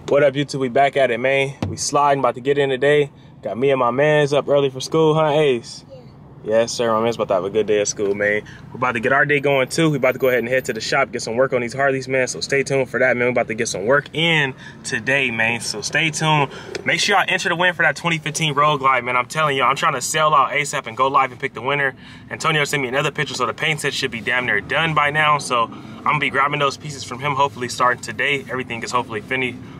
What up, YouTube? We back at it, man. We sliding, about to get in today. Got me and my mans up early for school, huh, Ace? Yeah. Yes, sir. My man's about to have a good day at school, man. We're about to get our day going, too. We're about to go ahead and head to the shop, get some work on these Harleys, man. So stay tuned for that, man. We're about to get some work in today, man. So stay tuned. Make sure y'all enter the win for that 2015 Roadglide, man. I'm telling y'all, I'm trying to sell out ASAP and go live and pick the winner. Antonio sent me another picture, so the paint set should be damn near done by now. So I'm going to be grabbing those pieces from him, hopefully starting today. Everything is hopefully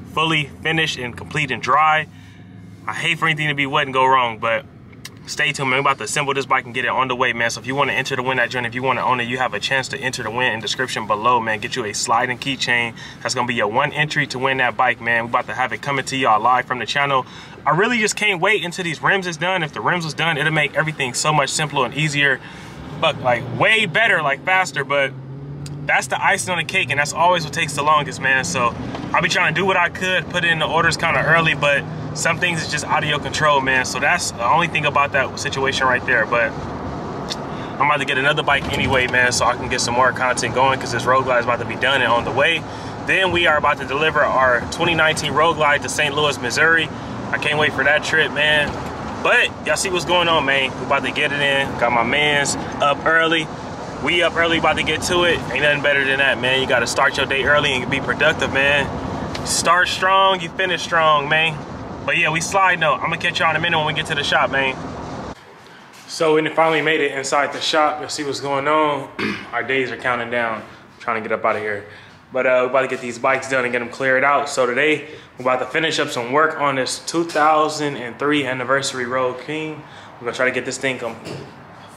fully finished and complete and dry. I hate for anything to be wet and go wrong, but stay tuned, man. We're about to assemble this bike and get it on the way, man. So if you want to enter to win that journey, if you want to own it, you have a chance to enter to win in the description below, man. Get you a sliding keychain. That's going to be your one entry to win that bike, man. We're about to have it coming to y'all live from the channel. I really just can't wait until these rims is done. If the rims was done, it'll make everything so much simpler and easier, but like way better, like faster. But that's the icing on the cake, and that's always what takes the longest, man. So I'll be trying to do what I could, put it in the orders kind of early, but some things is just out of your control, man. So that's the only thing about that situation right there. But I'm about to get another bike anyway, man, so I can get some more content going, because this Roadglide is about to be done and on the way. Then we are about to deliver our 2019 Roadglide to St. Louis, Missouri. I can't wait for that trip, man. But y'all see what's going on, man. We're about to get it in. Got my mans up early. We up early, about to get to it. Ain't nothing better than that, man. You got to start your day early and be productive, man. Start strong, you finish strong, man. But yeah, we slide though. I'm gonna catch y'all in a minute when we get to the shop, man. So we finally made it inside the shop. You'll see what's going on. Our days are counting down. I'm trying to get up out of here. But we're about to get these bikes done and get them cleared out. So today, we're about to finish up some work on this 2003 anniversary Roadking. We're gonna try to get this thing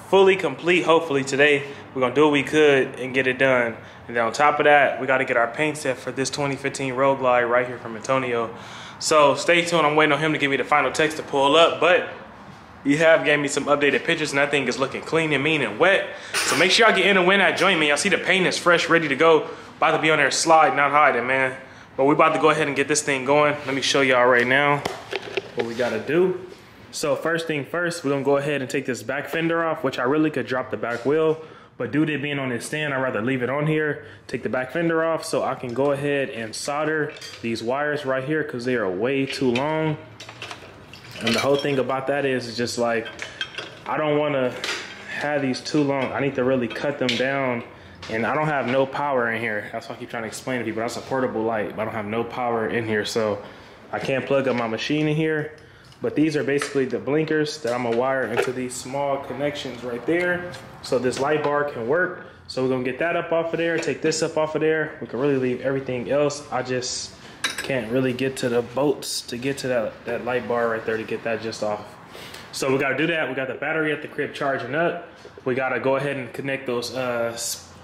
fully complete, hopefully today. We're gonna do what we could and get it done. And then on top of that, we gotta get our paint set for this 2015 Roadglide right here from Antonio. So stay tuned, I'm waiting on him to give me the final text to pull up, but he gave me some updated pictures, and that thing is looking clean and mean and wet. So make sure y'all get in and win that joint, man. Y'all see the paint is fresh, ready to go. About to be on there slide, not hiding, man. But we about to go ahead and get this thing going. Let me show y'all right now what we gotta do. So first thing first, we're gonna go ahead and take this back fender off, which I really could drop the back wheel, but due to it being on this stand, I'd rather leave it on here, take the back fender off so I can go ahead and solder these wires right here, because they are way too long. And the whole thing about that is just like, I don't wanna have these too long. I need to really cut them down, and I don't have no power in here. That's why I keep trying to explain to people. That's a portable light, but I don't have no power in here, so I can't plug up my machine in here. But these are basically the blinkers that I'm gonna wire into these small connections right there, so this light bar can work. So we're gonna get that up off of there, take this up off of there. We can really leave everything else. I just can't really get to the bolts to get to that light bar right there to get that just off. So we gotta do that. We got the battery at the crib charging up. We gotta go ahead and connect those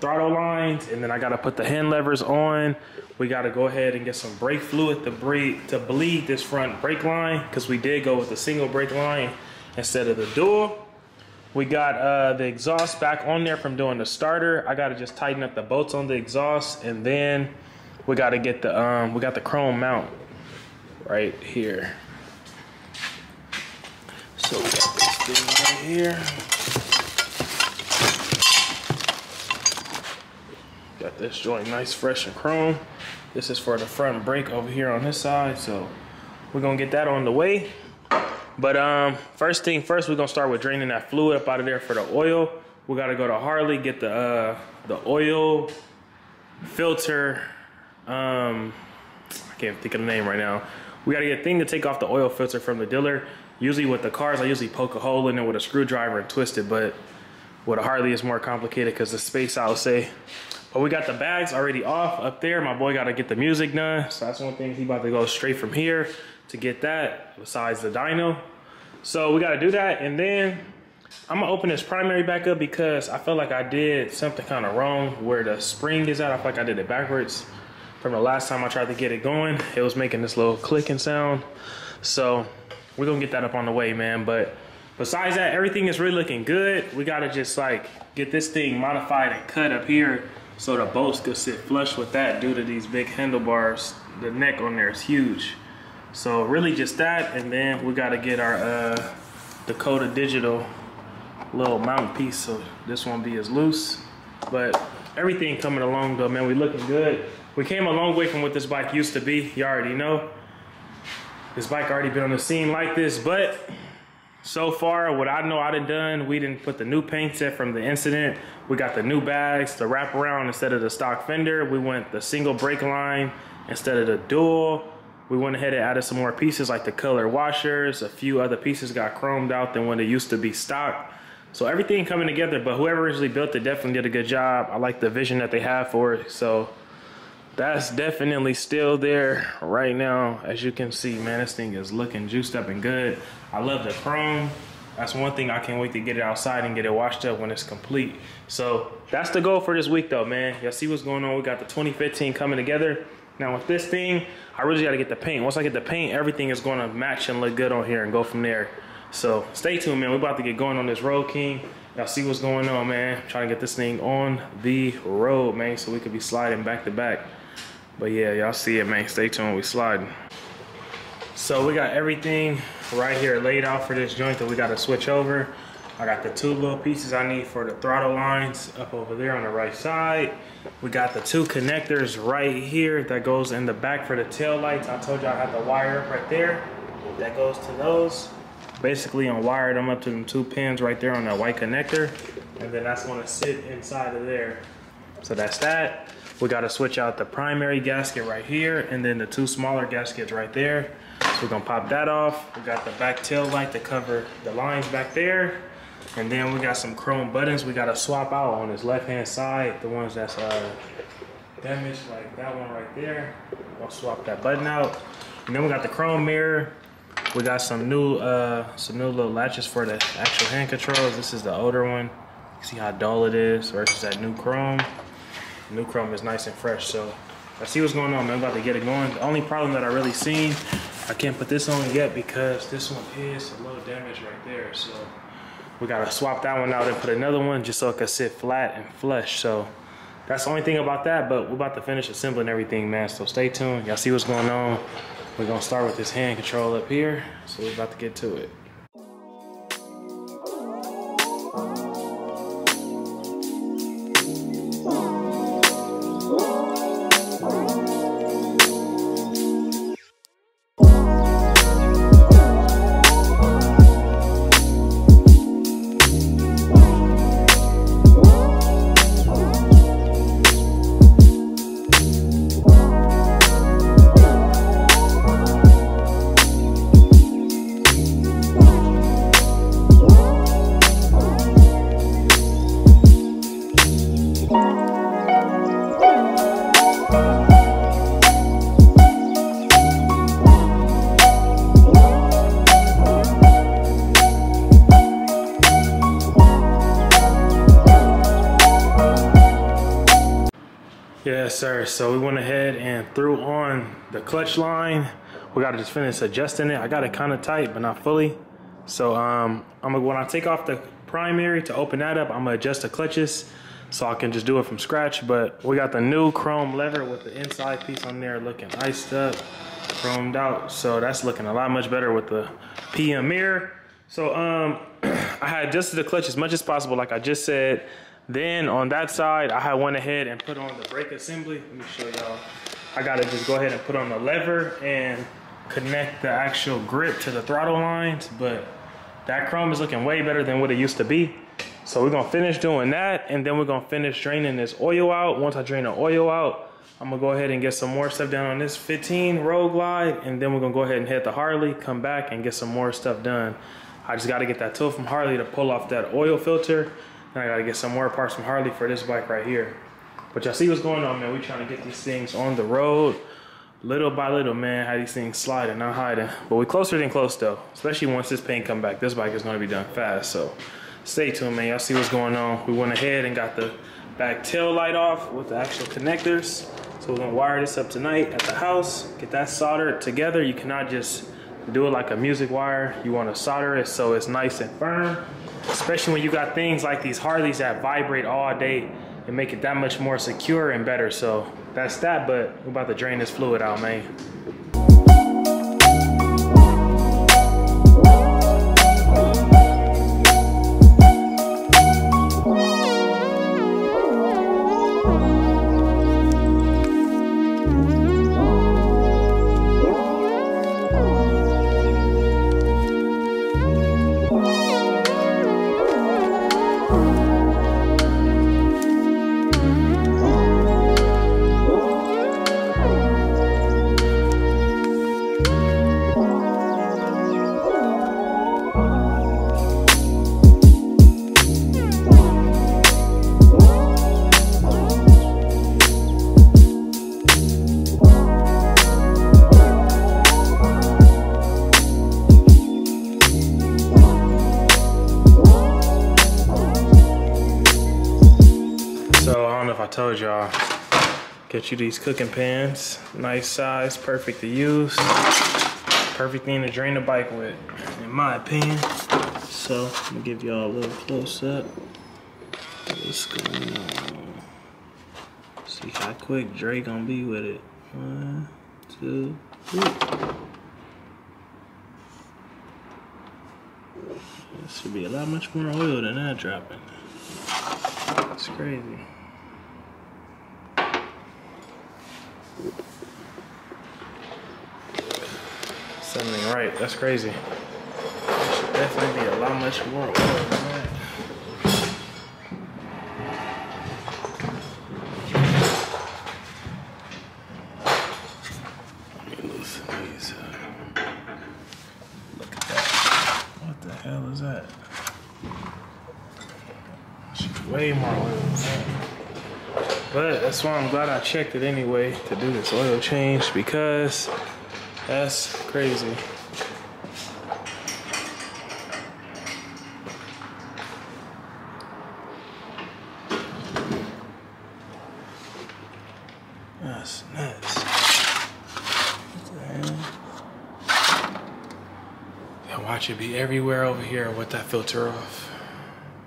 throttle lines, and then I gotta put the hand levers on. We gotta go ahead and get some brake fluid to bleed this front brake line, because we did go with the single brake line instead of the dual. We got the exhaust back on there from doing the starter. I gotta just tighten up the bolts on the exhaust, and then we gotta get the we got the chrome mount right here. So we got this thing right here. Got this joint nice, fresh and chrome. This is for the front brake over here on this side, so we're gonna get that on the way. But first thing first, we're gonna start with draining that fluid up out of there for the oil. We gotta go to Harley, get the oil filter. I can't think of the name right now. We gotta get a thing to take off the oil filter from the dealer. Usually with the cars, I usually poke a hole in it with a screwdriver and twist it, but with a Harley, it's more complicated because the space, I'll say. But we got the bags already off up there. My boy got to get the music done. So that's one thing. He about to go straight from here to get that, besides the dyno. So we got to do that. And then I'm going to open this primary back up, because I feel like I did something kind of wrong where the spring is at. I feel like I did it backwards. From the last time I tried to get it going, it was making this little clicking sound. So we're going to get that up on the way, man. But besides that, everything is really looking good. We got to just like get this thing modified and cut up here, so the bolts could sit flush with that due to these big handlebars. The neck on there is huge. So really just that, and then we gotta get our Dakota Digital little mount piece, so this won't be as loose. But everything coming along though, man. We looking good. We came a long way from what this bike used to be. You already know. This bike already been on the scene like this, but so far, what I know I done, we didn't put the new paint set from the incident. We got the new bags, the wraparound instead of the stock fender. We went the single brake line instead of the dual. We went ahead and added some more pieces like the color washers. A few other pieces got chromed out than when it used to be stock. So everything coming together, but whoever originally built it definitely did a good job. I like the vision that they have for it. So that's definitely still there right now. As you can see, man, this thing is looking juiced up and good. I love the chrome. That's one thing I can't wait to get it outside and get it washed up when it's complete. So that's the goal for this week though, man. Y'all see what's going on. We got the 2015 coming together. Now with this thing, I really gotta get the paint. Once I get the paint, everything is gonna match and look good on here and go from there. So stay tuned, man. We're about to get going on this Roadking. Y'all see what's going on, man. I'm trying to get this thing on the road, man, so we could be sliding back to back. But yeah, y'all see it, man. Stay tuned, we sliding. So we got everything right here laid out for this joint that we gotta switch over. I got the two little pieces I need for the throttle lines up over there on the right side. We got the two connectors right here that goes in the back for the tail lights. I told you I had the wire up right there. That goes to those. Basically, I wired them up to them two pins right there on that white connector. And then that's gonna sit inside of there. So that's that. We gotta switch out the primary gasket right here and then the two smaller gaskets right there. So we're gonna pop that off. We got the back tail light to cover the lines back there. And then we got some chrome buttons we gotta swap out on this left-hand side. The ones that's damaged, like that one right there. I'll swap that button out. And then we got the chrome mirror. We got some new little latches for the actual hand controls. This is the older one. You see how dull it is versus that new chrome. The new chrome is nice and fresh. So I see what's going on, man. I'm about to get it going. The only problem that I really seen, I can't put this on yet because this one is a little damaged right there. So we gotta swap that one out and put another one just so it can sit flat and flush. So that's the only thing about that, but we're about to finish assembling everything, man. So stay tuned. Y'all see what's going on. We're gonna start with this hand control up here. So we're about to get to it. Yes, sir. So we went ahead and threw on the clutch line. We got to just finish adjusting it. I got it kind of tight, but not fully. So when I take off the primary to open that up, I'm gonna adjust the clutches so I can just do it from scratch. But we got the new chrome lever with the inside piece on there looking iced up, chromed out. So that's looking a lot much better with the PM mirror. So I had adjusted the clutch as much as possible, like I just said. Then on that side, I had went ahead and put on the brake assembly. Let me show y'all. I gotta just go ahead and put on the lever and connect the actual grip to the throttle lines, but that chrome is looking way better than what it used to be. So we're gonna finish doing that, and then we're gonna finish draining this oil out. Once I drain the oil out, I'm gonna go ahead and get some more stuff down on this 15 Roadglide, and then we're gonna go ahead and hit the Harley, come back and get some more stuff done. I just gotta get that tool from Harley to pull off that oil filter. And I gotta get some more parts from Harley for this bike right here. But y'all see what's going on, man. We trying to get these things on the road little by little, man. How these things sliding, not hiding. But we closer than close though. Especially once this paint come back. This bike is gonna be done fast. So stay tuned, man. Y'all see what's going on. We went ahead and got the back tail light off with the actual connectors. So we're gonna wire this up tonight at the house. Get that soldered together. You cannot just do it like a music wire. You wanna solder it so it's nice and firm. Especially when you got things like these Harleys that vibrate all day and make it that much more secure and better. So that's that, but we're about to drain this fluid out, man. told y'all. Get you these cooking pans. Nice size, perfect to use. Perfect thing to drain the bike with, in my opinion. So, I'm gonna give y'all a little close up. What's going on? See how quick Dre gonna be with it. 1, 2, 3. There should be a lot much more oil than that dropping. It's crazy. Something ain't right. That's crazy. There should definitely be a lot much more oil than that. Let me loosen these up. Look at that. What the hell is that? Should be way more oil than that. But that's why I'm glad I checked it anyway to do this oil change, because that's crazy. That's nuts. What the hell? And watch it be everywhere over here with that filter off.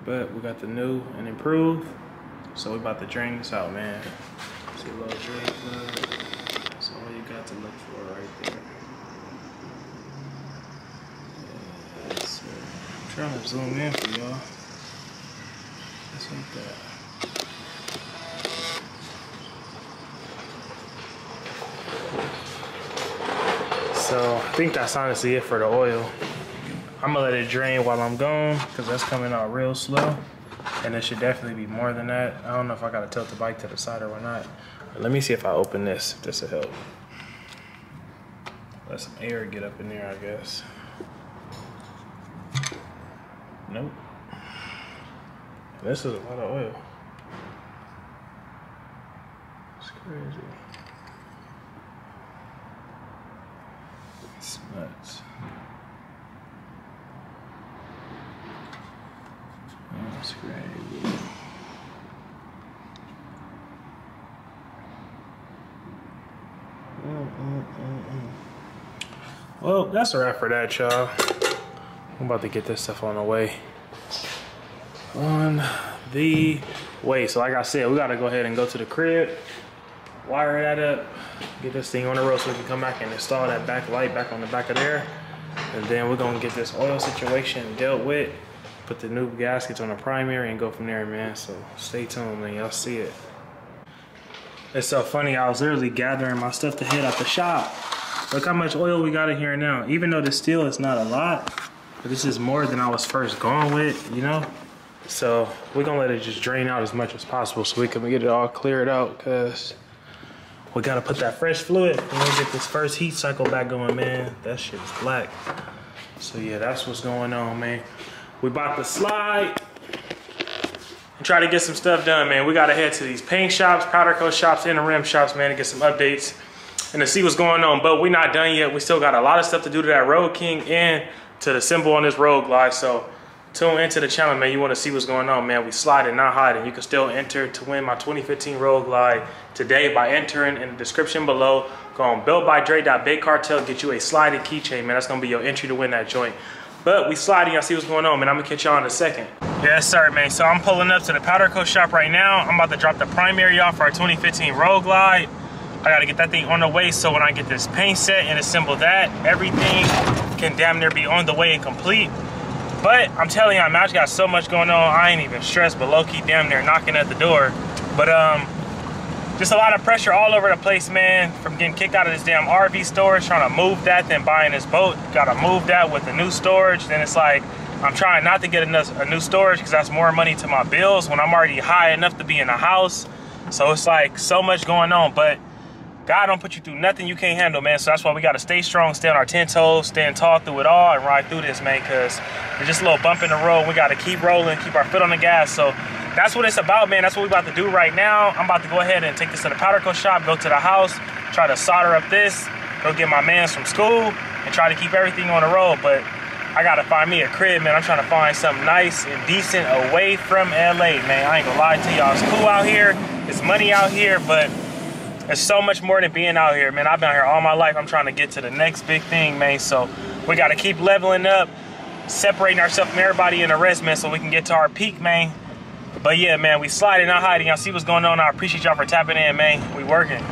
But we got the new and improved. So we about to drain this out, man. See a little drain plug. That's all you got to look for right there. Yes, I'm trying to zoom in for y'all. Just like that. So I think that's honestly it for the oil. I'm gonna let it drain while I'm gone, because that's coming out real slow. And it should definitely be more than that. I don't know if I gotta tilt the bike to the side or not. But let me see if I open this. This will help. Let some air get up in there, I guess. Nope. This is a lot of oil. It's crazy. It's nuts. That's crazy. Well, that's a wrap for that, y'all. I'm about to get this stuff on the way. So like I said, we gotta go ahead and go to the crib, wire that up, get this thing on the road so we can come back and install that back light back on the back of there. And then we're gonna get this oil situation dealt with, put the new gaskets on the primary, and go from there, man. So stay tuned, man. Y'all see it. It's so funny. I was literally gathering my stuff to head out the shop. Look how much oil we got in here now. Even though this still is not a lot, but this is more than I was first going with, you know? So we're gonna let it just drain out as much as possible so we can get it all cleared out, because we gotta put that fresh fluid and we get this first heat cycle back going, man. That shit is black. So yeah, that's what's going on, man. We about to slide and try to get some stuff done, man. We gotta head to these paint shops, powder coat shops, and the rim shops, man, to get some updates and to see what's going on. But we're not done yet. We still got a lot of stuff to do to that Roadking and to the symbol on this Roadglide. So tune into the channel, man. You want to see what's going on, man. We sliding, not hiding. You can still enter to win my 2015 Roadglide today by entering in the description below. Go on builtbydre.bigcartel, get you a sliding keychain, man. That's gonna be your entry to win that joint. But we sliding, y'all see what's going on, man. I'm gonna catch y'all in a second. Yes, sir, man. So I'm pulling up to the powder coat shop right now. I'm about to drop the primary off for our 2015 Roadglide. I gotta get that thing on the way, so when I get this paint set and assemble that, everything can damn near be on the way and complete. But I'm telling you, man, I just got so much going on. I ain't even stressed, but low-key damn near knocking at the door. But just a lot of pressure all over the place, man, from getting kicked out of this damn RV storage, trying to move that, then buying this boat. Gotta move that with the new storage. Then it's like, I'm trying not to get a new storage because that's more money to my bills when I'm already high enough to be in a house. So it's like so much going on, but God don't put you through nothing you can't handle, man. So that's why we got to stay strong, stay on our 10 toes, stand tall through it all, and ride through this, man, because there's just a little bump in the road. We got to keep rolling, keep our foot on the gas. So that's what it's about, man. That's what we about to do right now. I'm about to go ahead and take this to the powder coat shop, go to the house, try to solder up this, go get my mans from school, and try to keep everything on the road. But I got to find me a crib, man. I'm trying to find something nice and decent away from LA, man. I ain't gonna lie to y'all. It's cool out here. It's money out here, but there's so much more than being out here, man. I've been out here all my life. I'm trying to get to the next big thing, man. So we got to keep leveling up, separating ourselves from everybody in the rest, man, so we can get to our peak, man. But yeah, man, we sliding, not hiding. Y'all see what's going on. I appreciate y'all for tapping in, man. We working.